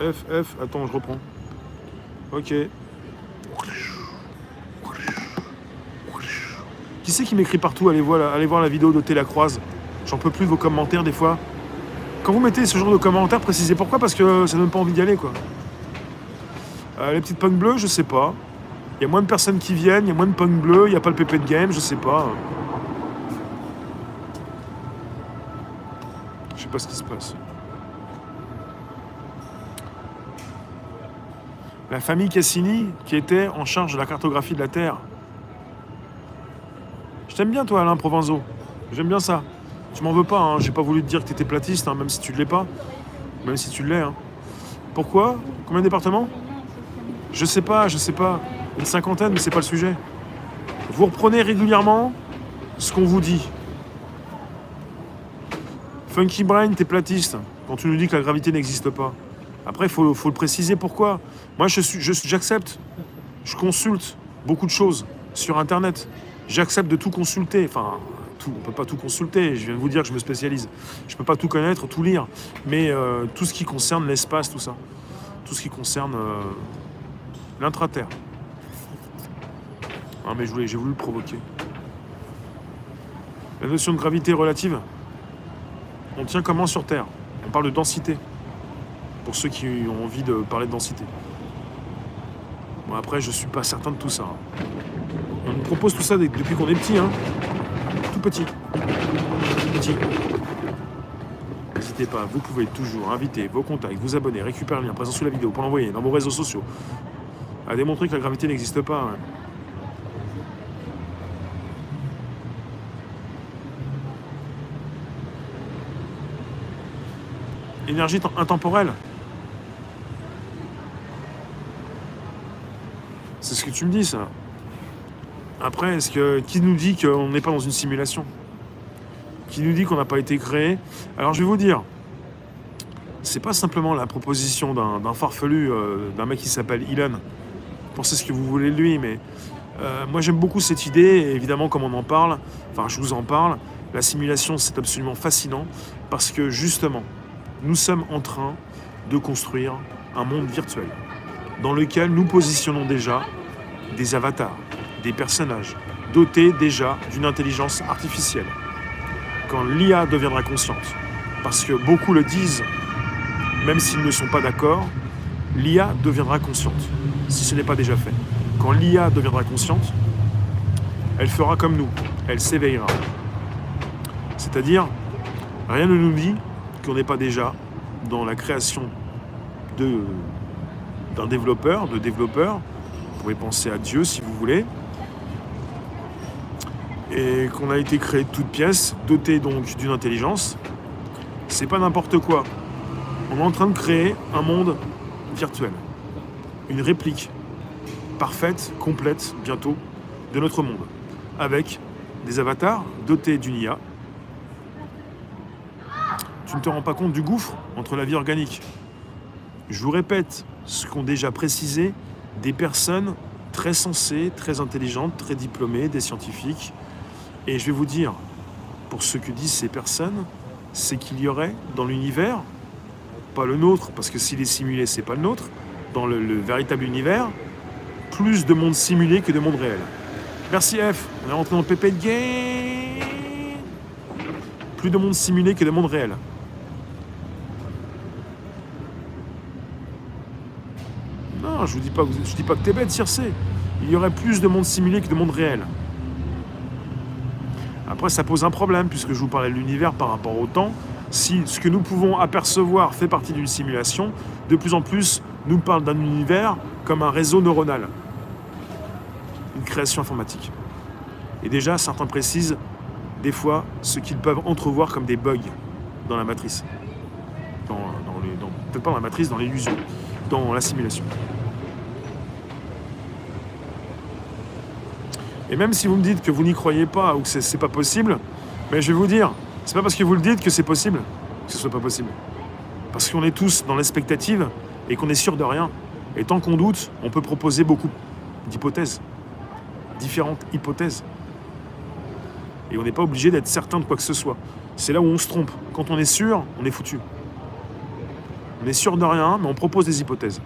F. Attends, je reprends. Ok. Qui c'est qui m'écrit partout? Allez voir la vidéo de Télacroise. J'en peux plus de vos commentaires des fois. Quand vous mettez ce genre de commentaires, précisez pourquoi, parce que ça donne pas envie d'y aller, quoi. Les petites punks bleues, je sais pas. Il y a moins de personnes qui viennent, il y a moins de punks bleus, il n'y a pas le PP de game, je sais pas. Je sais pas ce qui se passe. La famille Cassini, qui était en charge de la cartographie de la Terre. Je t'aime bien, toi, Alain Provenzo. J'aime bien ça. Tu m'en veux pas, hein. J'ai pas voulu te dire que t'étais platiste, hein, même si tu l'es pas. Même si tu l'es, hein. Pourquoi? Combien de départements? Je sais pas. Une cinquantaine, mais c'est pas le sujet. Vous reprenez régulièrement ce qu'on vous dit. Funky Brain, t'es platiste quand tu nous dis que la gravité n'existe pas. Après, il faut le préciser pourquoi. Moi, j'accepte. Je consulte beaucoup de choses sur Internet. J'accepte de tout consulter. Enfin, tout, on ne peut pas tout consulter. Je viens de vous dire que je me spécialise. Je ne peux pas tout connaître, tout lire. Mais tout ce qui concerne l'espace, tout ça. Tout ce qui concerne l'intraterre. Ah, mais j'ai voulu le provoquer. La notion de gravité relative, on tient comment sur Terre? On parle de densité. Pour ceux qui ont envie de parler de densité. Bon, après, je suis pas certain de tout ça. On nous propose tout ça depuis qu'on est petit, hein. Tout petit. N'hésitez pas, vous pouvez toujours inviter vos contacts, vous abonner, récupérer le lien présent sous la vidéo pour l'envoyer dans vos réseaux sociaux. À démontrer que la gravité n'existe pas. Hein. Énergie intemporelle. C'est ce que tu me dis, ça. Après, qui nous dit qu'on n'est pas dans une simulation? Qui nous dit qu'on n'a pas été créé? Alors, je vais vous dire, c'est pas simplement la proposition d'un farfelu, d'un mec qui s'appelle Elon. Pensez ce que vous voulez de lui, mais moi, j'aime beaucoup cette idée, et évidemment, comme on en parle, enfin, je vous en parle, la simulation, c'est absolument fascinant, parce que, justement, nous sommes en train de construire un monde virtuel, dans lequel nous positionnons déjà des avatars, des personnages, dotés déjà d'une intelligence artificielle. Quand l'IA deviendra consciente, parce que beaucoup le disent, même s'ils ne sont pas d'accord, l'IA deviendra consciente, si ce n'est pas déjà fait. Quand l'IA deviendra consciente, elle fera comme nous, elle s'éveillera. C'est-à-dire, rien ne nous dit qu'on n'est pas déjà dans la création d'un développeur, vous pouvez penser à Dieu si vous voulez, et qu'on a été créé de toutes pièces, doté donc d'une intelligence. C'est pas n'importe quoi. On est en train de créer un monde virtuel, une réplique parfaite, complète, bientôt, de notre monde, avec des avatars dotés d'une IA. Tu ne te rends pas compte du gouffre entre la vie organique. Je vous répète ce qu'ont déjà précisé des personnes très sensées, très intelligentes, très diplômées, des scientifiques. Et je vais vous dire, pour ce que disent ces personnes, c'est qu'il y aurait dans l'univers, pas le nôtre, parce que s'il est simulé, c'est pas le nôtre, dans le véritable univers, plus de monde simulé que de monde réel. Merci F, on est rentré dans le PP de game. Plus de monde simulé que de monde réel. Non, je dis pas que t'es bête, Circé. Il y aurait plus de monde simulé que de monde réel. Après, ça pose un problème, puisque je vous parlais de l'univers par rapport au temps. Si ce que nous pouvons apercevoir fait partie d'une simulation, de plus en plus, nous parle d'un univers comme un réseau neuronal. Une création informatique. Et déjà, certains précisent, des fois, ce qu'ils peuvent entrevoir comme des bugs dans la matrice. Peut-être pas dans la matrice, dans l'illusion, dans la simulation. Et même si vous me dites que vous n'y croyez pas ou que c'est pas possible, mais je vais vous dire, c'est pas parce que vous le dites que c'est possible que ce soit pas possible. Parce qu'on est tous dans l'expectative et qu'on est sûr de rien. Et tant qu'on doute, on peut proposer beaucoup d'hypothèses, différentes hypothèses. Et on n'est pas obligé d'être certain de quoi que ce soit. C'est là où on se trompe. Quand on est sûr, on est foutu. On est sûr de rien, mais on propose des hypothèses.